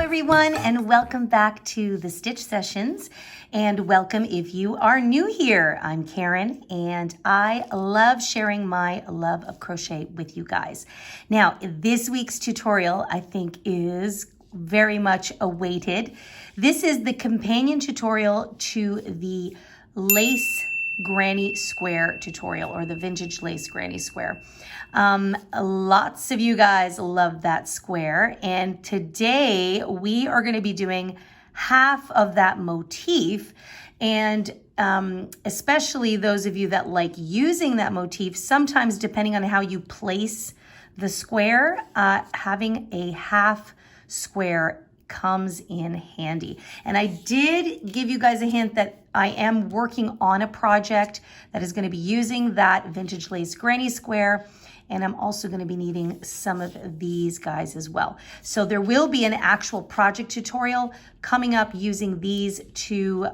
everyone, and welcome back to the Stitch Sessions, and welcome if you are new here. I'm Karen, and I love sharing my love of crochet with you guys. Now, this week's tutorial I think is very much awaited. This is the companion tutorial to the lace granny square tutorial, or the vintage lace granny square. Lots of you guys love that square, and today we are going to be doing half of that motif, and especially those of you that like using that motif, sometimes depending on how you place the square, having a half square comes in handy. And I did give you guys a hint that I am working on a project that is going to be using that vintage lace granny square, and I'm also going to be needing some of these guys as well. So there will be an actual project tutorial coming up using these two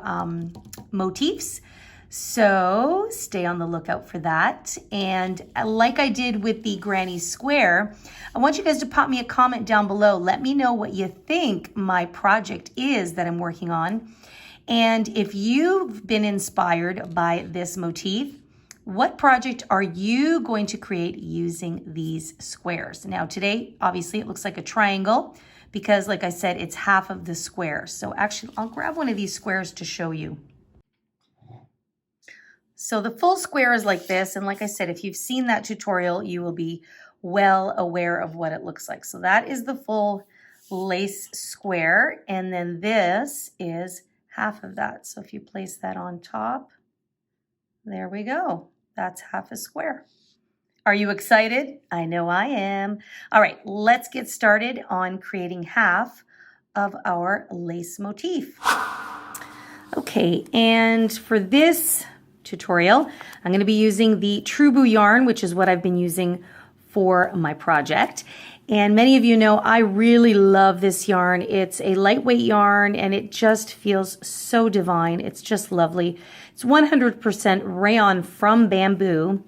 motifs. So stay on the lookout for that. And like I did with the granny square, I want you guys to pop me a comment down below. Let me know what you think my project is that I'm working on. And if you've been inspired by this motif, what project are you going to create using these squares? Now today, obviously it looks like a triangle because like I said, it's half of the square. So actually I'll grab one of these squares to show you. So the full square is like this, and like I said, if you've seen that tutorial, you will be well aware of what it looks like. So that is the full lace square, and then this is half of that. So if you place that on top, there we go. That's half a square. Are you excited? I know I am. All right, let's get started on creating half of our lace motif. Okay, and for this tutorial, I'm going to be using the True Boo yarn, which is what I've been using for my project. And many of you know I really love this yarn. It's a lightweight yarn and it just feels so divine. It's just lovely. It's 100% rayon from bamboo,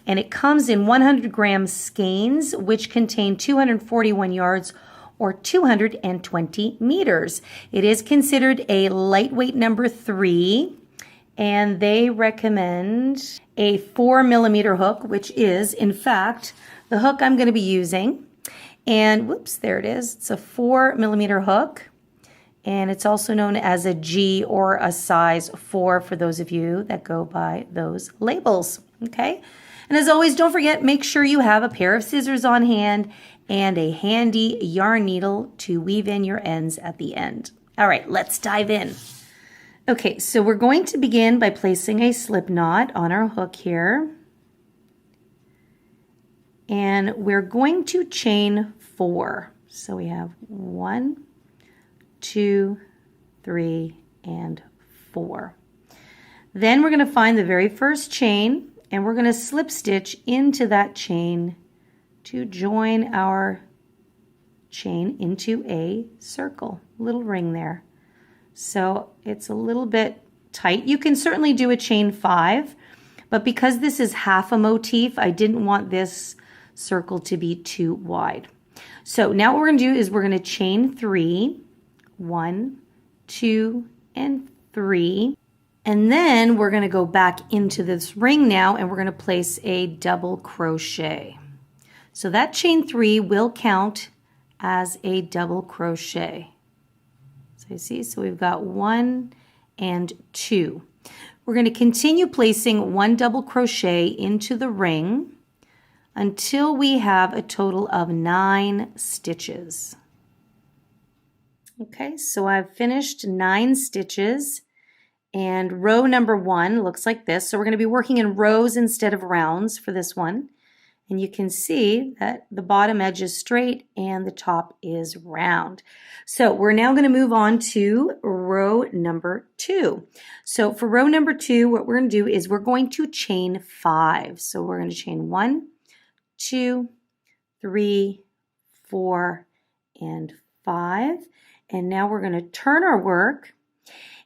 and it comes in 100 gram skeins, which contain 241 yards or 220 meters. It is considered a lightweight number 3. And they recommend a 4mm hook, which is, in fact, the hook I'm going to be using. And whoops, there it is. It's a 4mm hook. And it's also known as a G or a size 4 for those of you that go by those labels. Okay. And as always, don't forget, make sure you have a pair of scissors on hand and a handy yarn needle to weave in your ends at the end. All right, let's dive in. Okay, so we're going to begin by placing a slip knot on our hook here. And we're going to chain 4. So we have 1, 2, 3, and 4. Then we're going to find the very first chain, and we're going to slip stitch into that chain to join our chain into a circle, little ring there. So it's a little bit tight. You can certainly do a chain 5, but because this is half a motif, I didn't want this circle to be too wide. So now what we're going to do is we're going to chain 3, 1, 2, and 3. And then we're going to go back into this ring now, and we're going to place a double crochet. So that chain 3 will count as a double crochet. So you see, so we've got 1 and 2. We're going to continue placing 1 double crochet into the ring until we have a total of 9 stitches. Okay, so I've finished 9 stitches, and row number 1 looks like this. So we're going to be working in rows instead of rounds for this one. And you can see that the bottom edge is straight and the top is round. So we're now going to move on to row number 2. So for row number 2, what we're going to do is we're going to chain 5. So we're going to chain 1, 2, 3, 4, and 5. And now we're going to turn our work,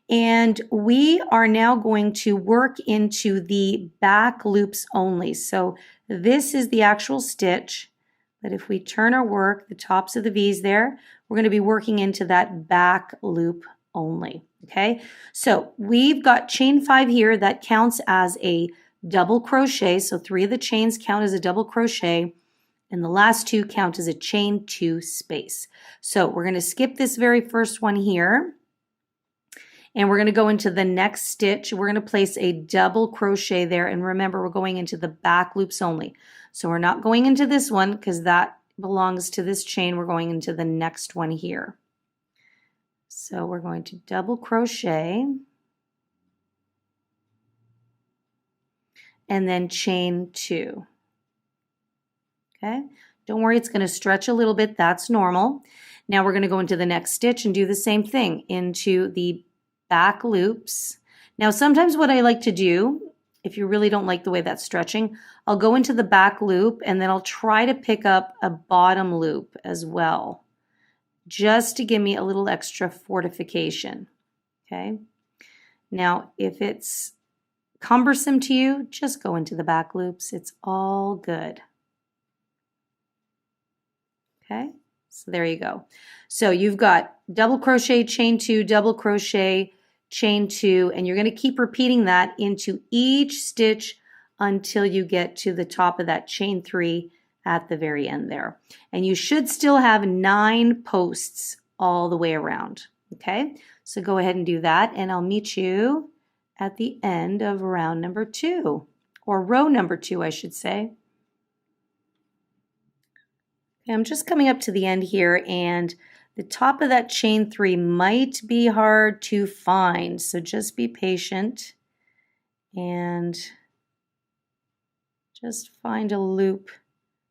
and we are now going to work into the back loops only. So this is the actual stitch But if we turn our work, the tops of the V's there, we're going to be working into that back loop only. Okay, so we've got chain 5 here. That counts as a double crochet. So 3 of the chains count as a double crochet, and the last 2 count as a chain 2 space. So we're going to skip this very first one here, and we're going to go into the next stitch. We're going to place a double crochet there, and remember, we're going into the back loops only. So we're not going into this one because that belongs to this chain. We're going into the next one here. So we're going to double crochet and then chain 2. Okay, don't worry, it's going to stretch a little bit. That's normal. Now we're going to go into the next stitch and do the same thing into the back loops. Now sometimes what I like to do, if you really don't like the way that's stretching, I'll go into the back loop and then I'll try to pick up a bottom loop as well, just to give me a little extra fortification. Okay, now if it's cumbersome to you, just go into the back loops. It's all good. Okay, so there you go. So you've got double crochet, chain 2, double crochet, chain 2, and you're going to keep repeating that into each stitch until you get to the top of that chain 3 at the very end there. And you should still have 9 posts all the way around. Okay, so go ahead and do that, and I'll meet you at the end of round number 2, or row number 2, I should say. Okay, I'm just coming up to the end here, and the top of that chain 3 might be hard to find, so just be patient and just find a loop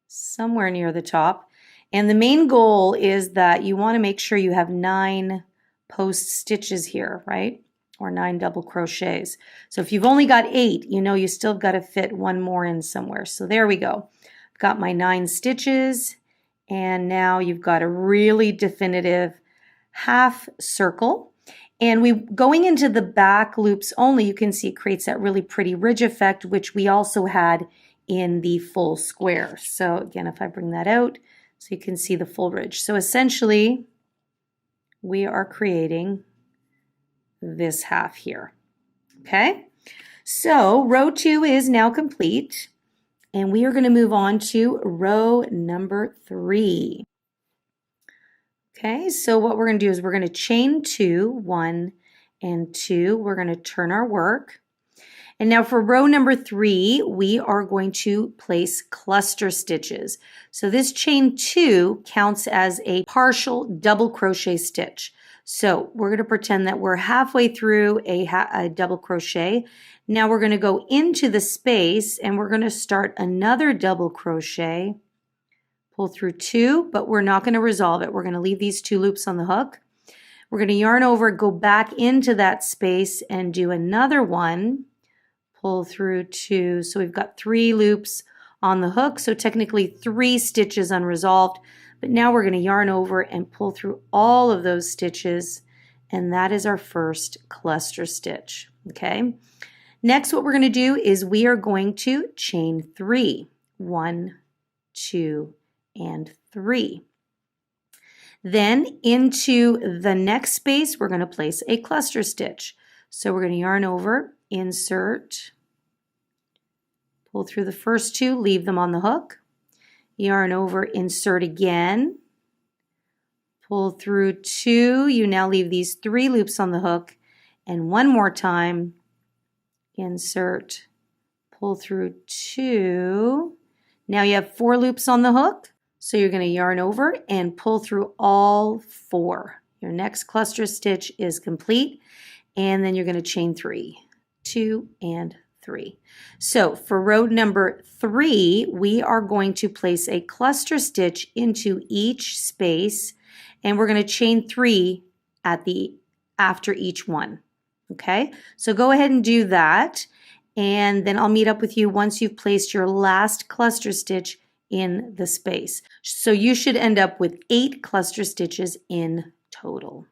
somewhere near the top. And the main goal is that you want to make sure you have 9 post stitches here, right? Or 9 double crochets. So if you've only got 8, you know you still got to fit one more in somewhere. So there we go. I've got my 9 stitches, and now you've got a really definitive half circle. And going into the back loops only, you can see it creates that really pretty ridge effect, which we also had in the full square. So again, if I bring that out, so you can see the full ridge. So essentially, we are creating this half here. Okay, so row 2 is now complete, and we are going to move on to row number 3. Okay, so what we're going to do is we're going to chain 2, 1 and 2. We're going to turn our work. And now for row number 3, we are going to place cluster stitches. So this chain 2 counts as a partial double crochet stitch. So we're going to pretend that we're halfway through a double crochet. Now we're going to go into the space and we're going to start another double crochet, pull through 2, but we're not going to resolve it. We're going to leave these 2 loops on the hook. We're going to yarn over, go back into that space and do another one, pull through 2. So we've got 3 loops on the hook. So technically 3 stitches unresolved. But now we're going to yarn over and pull through all of those stitches, and that is our first cluster stitch. Okay. Next, what we're going to do is we are going to chain 3, 1, 2, and 3. Then into the next space, we're going to place a cluster stitch. So we're going to yarn over, insert, pull through the first 2, leave them on the hook. Yarn over, insert again, pull through 2. You now leave these 3 loops on the hook, and one more time, insert, pull through 2. Now you have 4 loops on the hook, so you're going to yarn over and pull through all 4. Your next cluster stitch is complete, and then you're going to chain 3, 2, and 3. So for row number 3, we are going to place a cluster stitch into each space, and we're going to chain 3 after each one. Okay, so go ahead and do that, and then I'll meet up with you once you've placed your last cluster stitch in the space. So you should end up with 8 cluster stitches in total.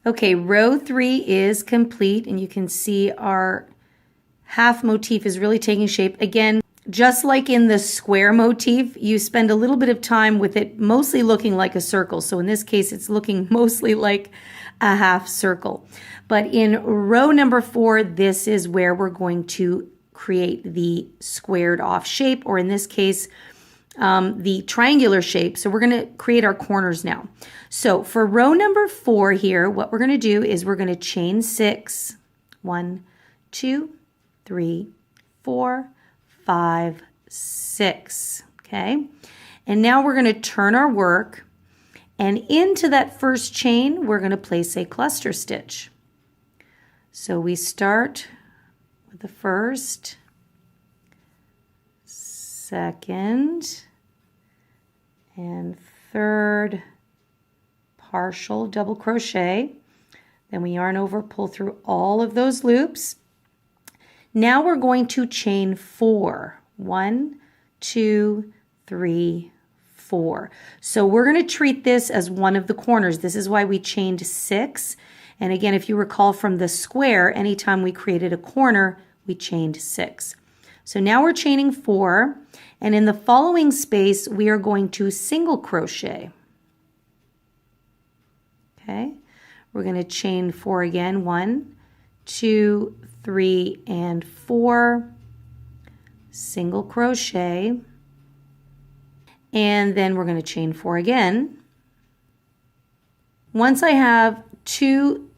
Okay, row 3 is complete, and you can see our half motif is really taking shape. Again, Just like in the square motif, you spend a little bit of time with it mostly looking like a circle. So in this case, it's looking mostly like a half circle. But in row number 4, this is where we're going to create the squared off shape, or in this case, the triangular shape. So we're going to create our corners now. So for row number 4 here, what we're going to do is we're going to chain 6. 1, 2, 3, 4, 5, 6. Okay. And now we're going to turn our work, and into that first chain, we're going to place a cluster stitch. So we start with the first, second, and third partial double crochet. Then we yarn over, pull through all of those loops. Now we're going to chain 4. 1, 2, 3, 4. So we're going to treat this as one of the corners. This is why we chained 6. And again, if you recall from the square, anytime we created a corner, we chained 6. So now we're chaining 4, and in the following space, we are going to single crochet. Okay, we're going to chain 4 again. 1, 2, 3, and 4. Single crochet. And then we're going to chain 4 again. Once I have 2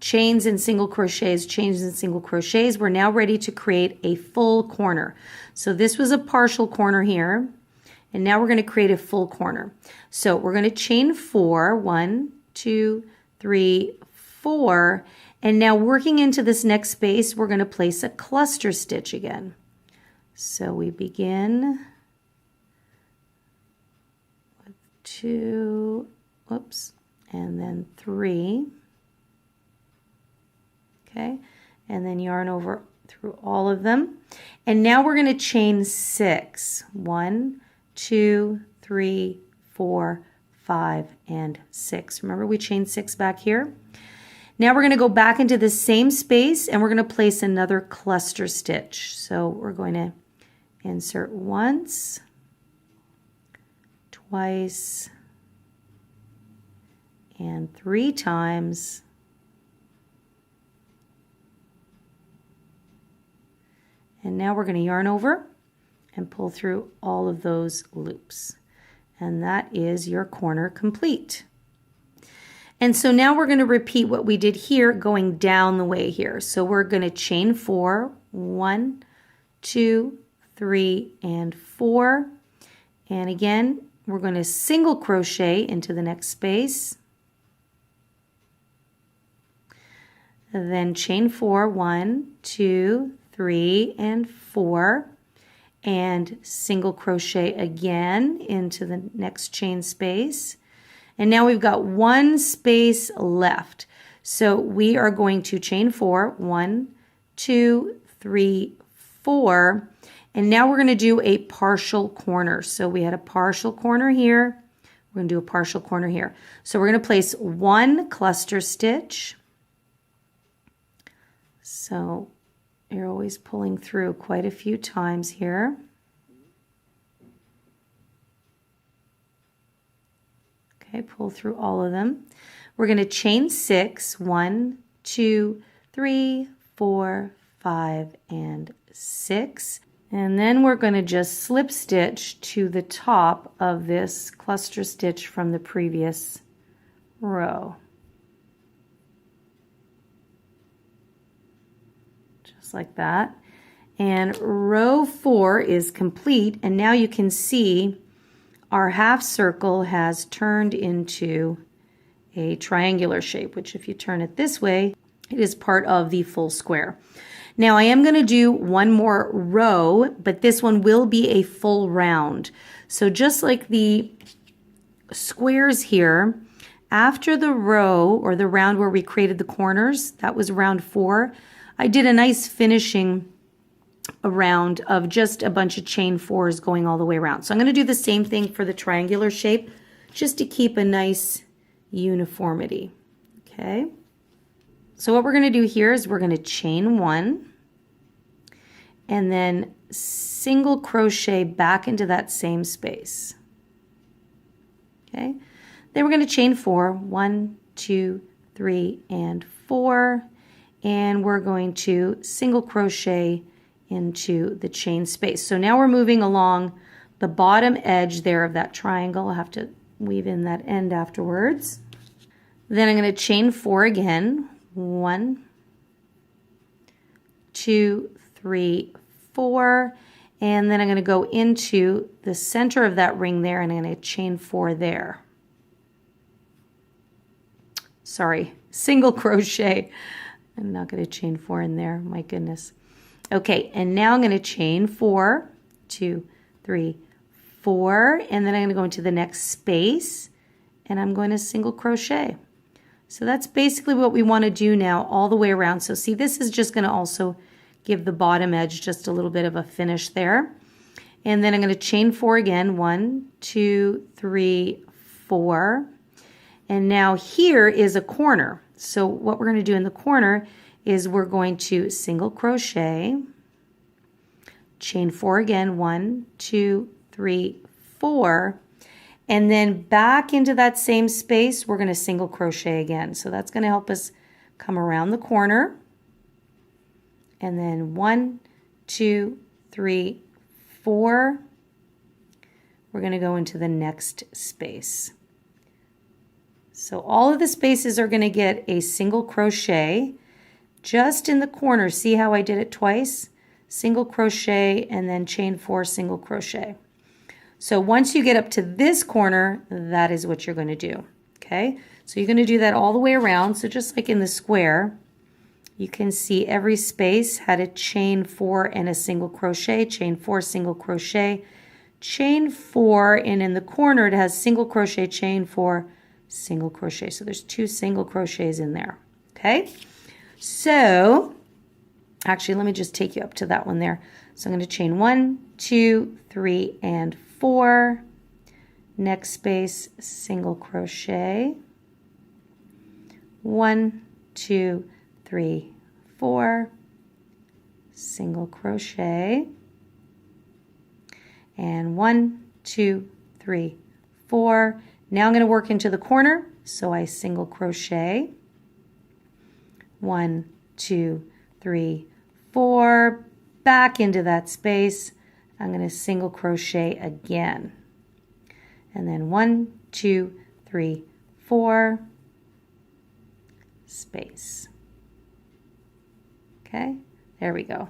chains and single crochets, we're now ready to create a full corner. So this was a partial corner here, and now we're going to create a full corner. So we're going to chain 4. 1, 2, 3, 4, and now working into this next space, we're going to place a cluster stitch again. So we begin with 2, whoops, and then 3. Okay, and then yarn over through all of them. And now we're going to chain 6. 1, 2, 3, 4, 5, and 6. Remember, we chained 6 back here. Now we're going to go back into the same space, and we're going to place another cluster stitch. So we're going to insert once, twice, and 3 times. And now we're going to yarn over and pull through all of those loops. And that is your corner complete. And so now we're going to repeat what we did here going down the way here. So we're going to chain 4. 1, 2, 3, and 4. And again, we're going to single crochet into the next space. And then chain 4. 1, 2, 3, and 4, and single crochet again into the next chain space. And now we've got 1 space left. So we are going to chain 4. 1, 2, 3, 4, and now we're going to do a partial corner. So we had a partial corner here. We're going to do a partial corner here. So we're going to place 1 cluster stitch. So you're always pulling through quite a few times here. Okay, pull through all of them. We're going to chain 6. 1, 2, 3, 4, 5, and 6. And then we're going to just slip stitch to the top of this cluster stitch from the previous row. Like that. And row 4 is complete, and now you can see our half circle has turned into a triangular shape, which if you turn it this way, it is part of the full square. Now I am going to do one more row, but this one will be a full round. So just like the squares here, after the row or the round where we created the corners, that was round 4, I did a nice finishing round of just a bunch of chain 4s going all the way around. So I'm going to do the same thing for the triangular shape just to keep a nice uniformity. Okay. So what we're going to do here is we're going to chain 1 and then single crochet back into that same space. Okay, then we're going to chain 4, 1, 2, 3, and 4, and we're going to single crochet into the chain space. So now we're moving along the bottom edge there of that triangle. I'll have to weave in that end afterwards. Then I'm going to chain 4 again. 1, 2, 3, 4, and then I'm going to go into the center of that ring there, and I'm going to chain 4 there. Sorry, single crochet. I'm not going to chain 4 in there, my goodness. Okay, and now I'm going to chain 4, 2, 3, 4, and then I'm going to go into the next space, and I'm going to single crochet. So that's basically what we want to do now all the way around. So see, this is just going to also give the bottom edge just a little bit of a finish there. And then I'm going to chain 4 again. 1, 2, 3, 4. And now here is a corner. So what we're going to do in the corner is we're going to single crochet, chain 4 again. 1, 2, 3, 4. And then back into that same space, we're going to single crochet again. So that's going to help us come around the corner. And then 1, 2, 3, 4. We're going to go into the next space. So all of the spaces are going to get a single crochet just in the corner. See how I did it twice? Single crochet and then chain 4, single crochet. So once you get up to this corner, that is what you're going to do. Okay, so you're going to do that all the way around. So just like in the square, you can see every space had a chain 4 and a single crochet, chain 4, single crochet, chain 4, and in the corner it has single crochet, chain 4, single crochet. So there's 2 single crochets in there. Okay, so actually let me just take you up to that one there. So I'm going to chain 1, 2, 3, and 4. Next space, single crochet. 1, 2, 3, 4. Single crochet. And 1, 2, 3, 4. Now I'm going to work into the corner. So I single crochet. 1, 2, 3, 4. Back into that space. I'm going to single crochet again. And then 1, 2, 3, 4. Space. Okay, there we go.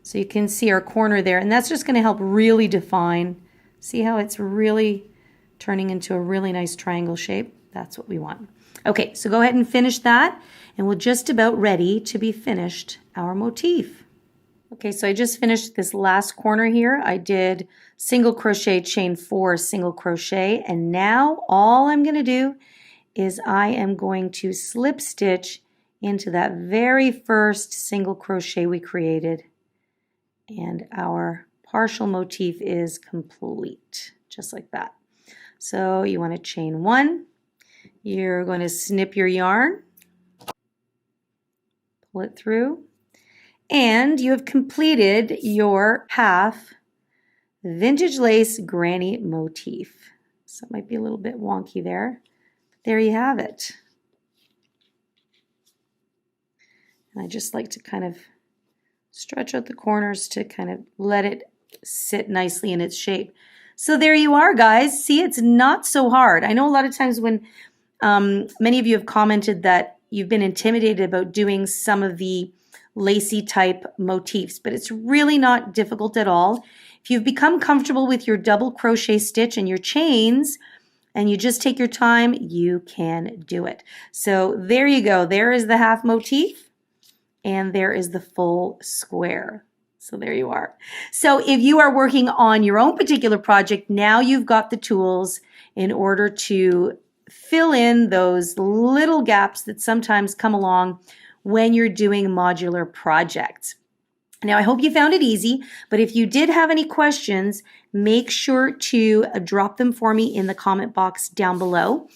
So you can see our corner there, and that's just going to help really define. See how it's really turning into a really nice triangle shape? That's what we want. Okay, so go ahead and finish that, and we're just about ready to be finished our motif. Okay, so I just finished this last corner here. I did single crochet, chain 4, single crochet, and now all I'm going to do is I am going to slip stitch into that very first single crochet we created, and our partial motif is complete, just like that. So you want to chain 1, you're going to snip your yarn, pull it through, and you have completed your half vintage lace granny motif. So it might be a little bit wonky there. There you have it. And I just like to kind of stretch out the corners to kind of let it sit nicely in its shape. So there you are, guys. See, it's not so hard. I know a lot of times when many of you have commented that you've been intimidated about doing some of the Lacey type motifs, but it's really not difficult at all. If you've become comfortable with your double crochet stitch and your chains, and you just take your time, you can do it. So there you go. There is the half motif, and there is the full square. So there you are. So if you are working on your own particular project, now you've got the tools in order to fill in those little gaps that sometimes come along when you're doing modular projects. Now, I hope you found it easy, but if you did have any questions, make sure to drop them for me in the comment box down below.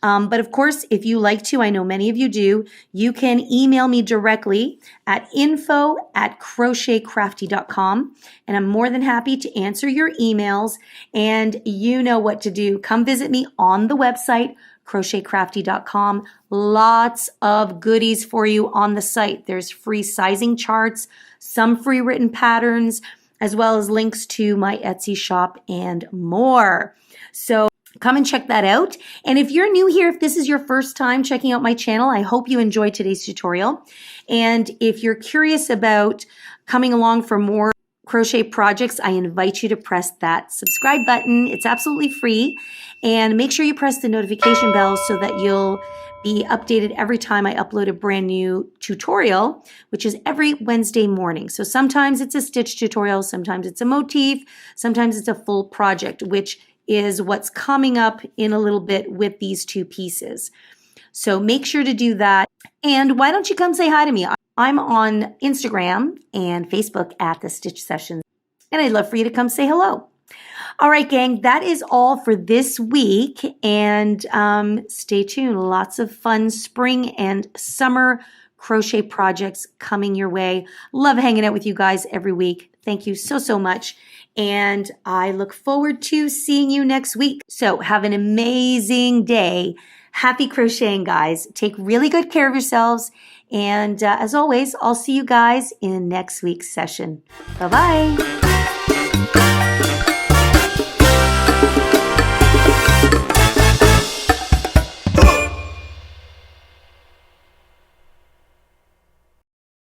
But of course, if you like to, I know many of you do, you can email me directly at info@crochetcrafty.com, and I'm more than happy to answer your emails, and you know what to do. Come visit me on the website, crochetcrafty.com. Lots of goodies for you on the site. There's free sizing charts, some free written patterns, as well as links to my Etsy shop and more. So come and check that out. And if you're new here, if this is your first time checking out my channel, I hope you enjoyed today's tutorial. And if you're curious about coming along for more crochet projects, I invite you to press that subscribe button. It's absolutely free. And make sure you press the notification bell so that you'll be updated every time I upload a brand new tutorial, which is every Wednesday morning. So sometimes it's a stitch tutorial, sometimes it's a motif, sometimes it's a full project, which is what's coming up in a little bit with these two pieces. So make sure to do that. And why don't you come say hi to me? I'm on Instagram and Facebook at The Stitch Sessions, and I'd love for you to come say hello. All right, gang, that is all for this week. And stay tuned. Lots of fun spring and summer crochet projects coming your way. Love hanging out with you guys every week. Thank you so, so much. And I look forward to seeing you next week. So have an amazing day. Happy crocheting, guys. Take really good care of yourselves. And as always, I'll see you guys in next week's session. Bye-bye.